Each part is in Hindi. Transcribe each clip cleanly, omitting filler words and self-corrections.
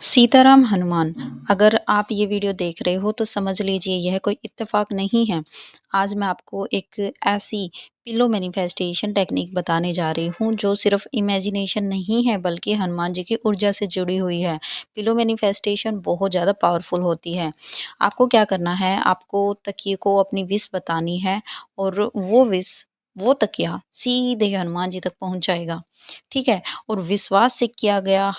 सीताराम हनुमान, अगर आप ये वीडियो देख रहे हो तो समझ लीजिए यह कोई इत्तेफ़ाक नहीं है। आज मैं आपको एक ऐसी पिलो मैनिफेस्टेशन टेक्निक बताने जा रही हूँ जो सिर्फ़ इमेजिनेशन नहीं है बल्कि हनुमान जी की ऊर्जा से जुड़ी हुई है। पिलो मैनिफेस्टेशन बहुत ज़्यादा पावरफुल होती है। आपको क्या करना है, आपको तकिए को अपनी विश बतानी है और वो विश, वो तकिया सीधे हनुमान जी तक पहुँच जाएगा, ठीक है? और विश्वास से किया गया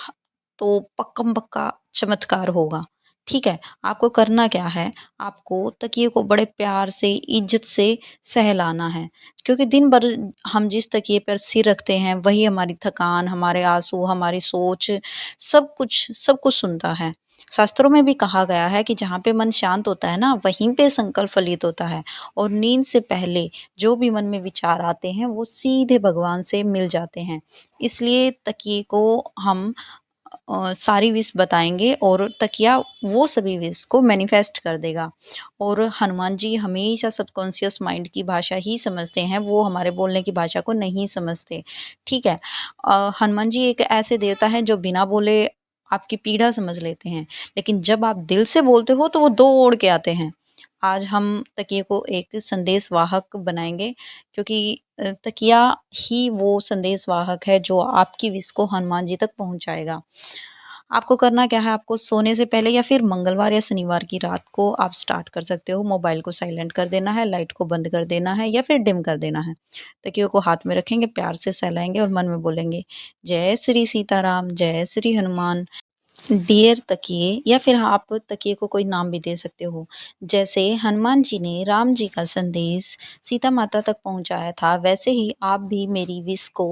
तो पक्कम-पक्का चमत्कार होगा, ठीक है? आपको करना क्या है, आपको तकिए को बड़े प्यार से, इज़्ज़त से सहलाना है, क्योंकि दिन भर हम जिस तकिए पर सिर रखते हैं, वही हमारी थकान, हमारे आँसू, हमारी सोच, सब कुछ सुनता है। शास्त्रों में भी कहा गया है कि जहाँ पे मन शांत होता है ना, वहीं पे संकल्प फलित होता है और नींद से पहले जो भी मन में विचार आते हैं, वो सीधे भगवान से मिल जाते हैं। इसलिए तकिए को हम सारी विश बताएँगे और तकिया वो सभी विश को मैनिफेस्ट कर देगा। और हनुमान जी हमेशा सबकॉन्शियस माइंड की भाषा ही समझते हैं, वो हमारे बोलने की भाषा को नहीं समझते, ठीक है? हनुमान जी एक ऐसे देवता हैं जो बिना बोले आपकी पीड़ा समझ लेते हैं, लेकिन जब आप दिल से बोलते हो तो वो दौड़ के आते हैं। आज हम तकिए को एक संदेश वाहक बनाएँगे क्योंकि तकिया ही वो संदेश वाहक है जो आपकी विश को हनुमान जी तक पहुँचाएगा। आपको करना क्या है, आपको सोने से पहले या फिर मंगलवार या शनिवार की रात को आप स्टार्ट कर सकते हो। मोबाइल को साइलेंट कर देना है, लाइट को बंद कर देना है या फिर डिम कर देना है। तकिए को हाथ में रखेंगे, प्यार से सहलाएँगे और मन में बोलेंगे, जय श्री सीताराम, जय श्री हनुमान। डियर तकिए या फिर आप तकिए को कोई नाम भी दे सकते हो। जैसे हनुमान जी ने राम जी का संदेश सीता माता तक पहुँचाया था, वैसे ही आप भी मेरी विश को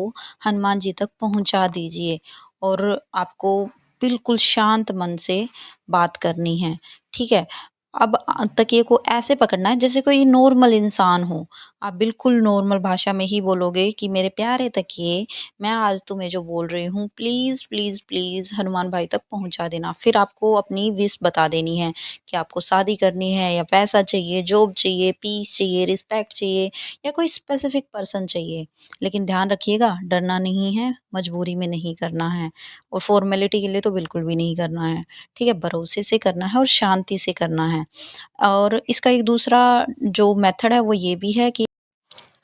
हनुमान जी तक पहुँचा दीजिए और आपको बिल्कुल शांत मन से बात करनी है, ठीक है? अब तकिए को ऐसे पकड़ना है जैसे कोई नॉर्मल इंसान हो। आप बिल्कुल नॉर्मल भाषा में ही बोलोगे कि मेरे प्यारे तकिए, मैं आज तुम्हें जो बोल रही हूँ प्लीज़, प्लीज़, प्लीज़ हनुमान भाई तक पहुँचा देना। फिर आपको अपनी विश बता देनी है कि आपको शादी करनी है या पैसा चाहिए, जॉब चाहिए, पीस चाहिए, रिस्पेक्ट चाहिए या कोई स्पेसिफिक पर्सन चाहिए। लेकिन ध्यान रखिएगा, डरना नहीं है, मजबूरी में नहीं करना है और फ़ॉर्मेलिटी के लिए तो बिल्कुल भी नहीं करना है, ठीक है? भरोसे से करना है और शांति से करना है। और इसका एक दूसरा जो मेथड है वो ये भी है कि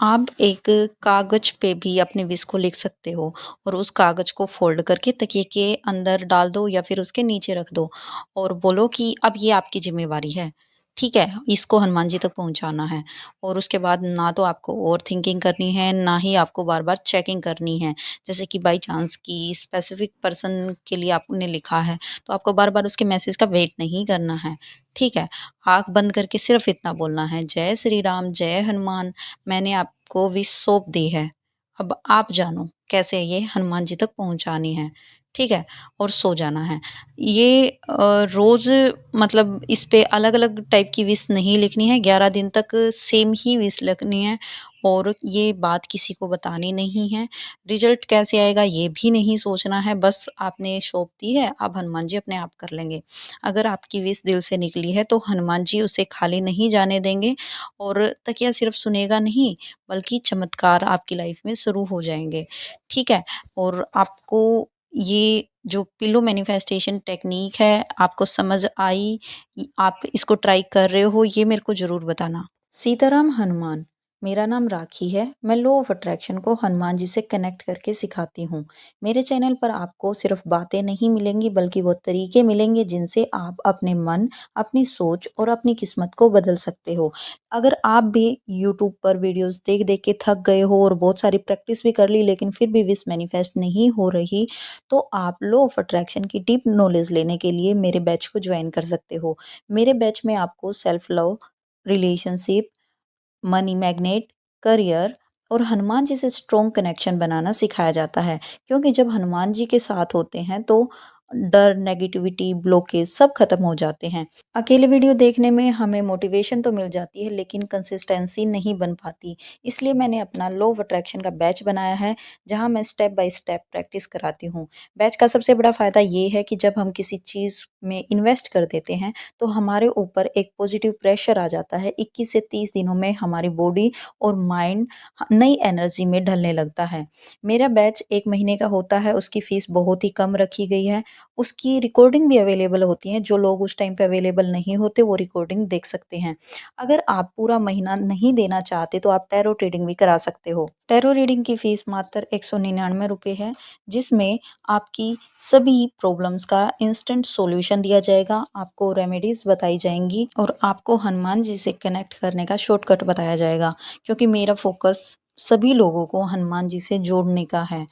आप एक कागज़ पे भी अपने विश को लिख सकते हो और उस कागज़ को फ़ोल्ड करके तकिए के अंदर डाल दो या फिर उसके नीचे रख दो और बोलो कि अब ये आपकी ज़िम्मेवारी है, ठीक है? इसको हनुमान जी तक पहुँचाना है और उसके बाद ना तो आपको ओवरथिंकिंग करनी है, ना ही आपको बार-बार चेकिंग करनी है। जैसे कि बाई चांस कि स्पेसिफ़िक पर्सन के लिए आपने लिखा है, तो आपको बार-बार उसके मैसेज का वेट नहीं करना है, ठीक है? आँख बंद करके सिर्फ़ इतना बोलना है, जय श्री राम, जय हनुमान। मैंने आपको विश सौंप दी है। अब आप जानो कैसे ये हनुमान जी तक पहुँचानी है, ठीक है? और सो जाना है। ये रोज़ मतलब इस पे अलग-अलग टाइप की विश नहीं लिखनी है, 11 दिन तक सेम ही विश लिखनी है और ये बात किसी को बतानी नहीं है। रिज़ल्ट कैसे आएगा ये भी नहीं सोचना है, बस आपने सौंप दी है, अब हनुमान जी अपने आप कर लेंगे। अगर आपकी विश दिल से निकली है तो हनुमान जी उसे खाली नहीं जाने देंगे और तकिया सिर्फ सुनेगा नहीं, बल्कि चमत्कार आपकी लाइफ में शुरू हो जाएँगे, ठीक है? और आपको ये जो पिलो मैनिफेस्टेशन टेक्नीक है, आपको समझ आई? आप इसको ट्राई कर रहे हो, ये मेरे को ज़रूर बताना। सीताराम हनुमान, मेरा नाम राखी है। मैं लॉ ऑफ अट्रैक्शन को हनुमान जी से कनेक्ट करके सिखाती हूँ। मेरे चैनल पर आपको सिर्फ बातें नहीं मिलेंगी बल्कि वो तरीके मिलेंगे जिनसे आप अपने मन, अपनी सोच और अपनी किस्मत को बदल सकते हो। अगर आप भी यूट्यूब पर वीडियोस देख-देख के थक गए हो और बहुत सारी प्रैक्टिस भी कर ली लेकिन फिर भी विश मैनिफेस्ट नहीं हो रही, तो आप लॉ ऑफ अट्रैक्शन की डीप नॉलेज लेने के लिए मेरे बैच को ज्वाइन कर सकते हो। मेरे बैच में आपको self love, relationship, money magnet, career और हनुमान जी से स्ट्रॉन्ग कनेक्शन बनाना सिखाया जाता है। क्योंकि जब हनुमान जी के साथ होते हैं तो डर, नेगेटिविटी, ब्लॉकेज सब खत्म हो जाते हैं। अकेले वीडियो देखने में हमें मोटिवेशन तो मिल जाती है लेकिन कंसिस्टेंसी नहीं बन पाती। इसलिए मैंने अपना लॉ ऑफ अट्रैक्शन का बैच बनाया है जहाँ मैं स्टेप बाय स्टेप प्रैक्टिस कराती हूँ। बैच का सबसे बड़ा फ़ायदा ये है कि जब हम किसी चीज़ में इन्वेस्ट कर देते हैं तो हमारे ऊपर एक पॉजिटिव प्रेशर आ जाता है। 21 से 30 दिनों में हमारी बॉडी और माइंड नई एनर्जी में ढलने लगता है। मेरा बैच 1 महीने का होता है, उसकी फ़ीस बहुत ही कम रखी गई है उसकी रिकॉर्डिंग भी अवेलेबल होती है, जो लोग उस टाइम पे अवेलेबल नहीं होते वो रिकॉर्डिंग देख सकते हैं। अगर आप पूरा महीना नहीं देना चाहते तो आप टैरो रीडिंग भी करा सकते हो। टैरो रीडिंग की फीस मात्र ₹199 है, जिसमें आपकी सभी प्रॉब्लम्स का इंस्टेंट सॉल्यूशन दिया जाएगा, आपको रेमेडीज़ बताई जाएँगी और आपको हनुमान जी से कनेक्ट करने का शॉर्टकट बताया जाएगा, क्योंकि मेरा फ़ोकस सभी लोगों को हनुमान जी से जोड़ने का है।